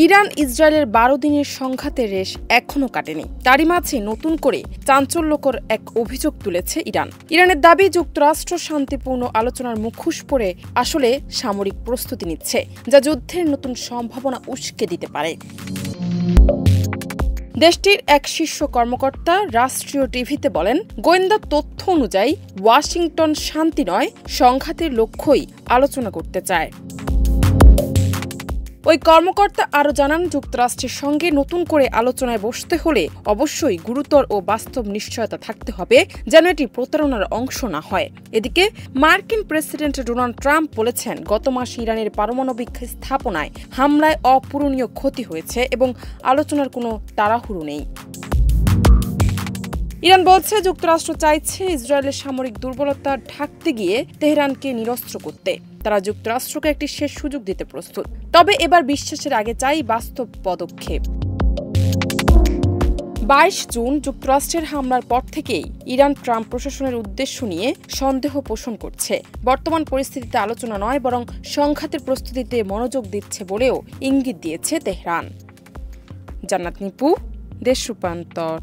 Iran ইসরায়েলের 12 দিনের সংঘাতের রেশ এখনো কাটেনি। তারই মাঝে নতুন করে চাঞ্চল্যকর এক অভিযোগ তুলেছে ইরান। ইরানের দাবি, যুক্তরাষ্ট্র শান্তিপূর্ণ আলোচনার মুখোশ পরে আসলে সামরিক প্রস্তুতি নিচ্ছে, যা যুদ্ধের নতুন সম্ভাবনা উস্কে দিতে পারে। দেশটির এক শীর্ষ কর্মকর্তা রাষ্ট্রীয় টিভিতে বলেন, গোয়েন্দা তথ্য অনুযায়ী ওয়াশিংটন শান্তি নয়, সংঘাতের লক্ষ্যই আলোচনা করতে চায়। ওই কর্মকর্তা আরও জানান, যুক্তরাষ্ট্রের সঙ্গে নতুন করে আলোচনায় বসতে হলে অবশ্যই গুরুতর ও বাস্তব নিশ্চয়তা থাকতে হবে, যেন এটি প্রতারণার অংশ না হয়। এদিকে মার্কিন প্রেসিডেন্ট ডোনাল্ড ট্রাম্প বলেছেন, গত মাসে ইরানের পারমাণবিক স্থাপনায় হামলায় অপূরণীয় ক্ষতি হয়েছে এবং আলোচনার কোনো তাড়াহুড়ো নেই। ইরান বলছে, যুক্তরাষ্ট্র চাইছে ইসরায়েলের সামরিক দুর্বলতা ঢাকতে গিয়ে তেহরানকে নিরস্ত্র করতে। তারা যুক্তরাষ্ট্রকে একটি শেষ সুযোগ দিতে প্রস্তুত, তবে এবার বিশ্বাসের আগে চাই বাস্তব পদক্ষেপ। 22 জুন যুক্তরাষ্ট্রের হামলার পর থেকেই ইরান ট্রাম্প প্রশাসনের উদ্দেশ্য নিয়ে সন্দেহ পোষণ করছে। বর্তমান পরিস্থিতিতে আলোচনা নয়, বরং সংঘাতের প্রস্তুতিতে মনোযোগ দিচ্ছে বলেও ইঙ্গিত দিয়েছে তেহরান। জান্নাত নিপু, দেশ রূপান্তর।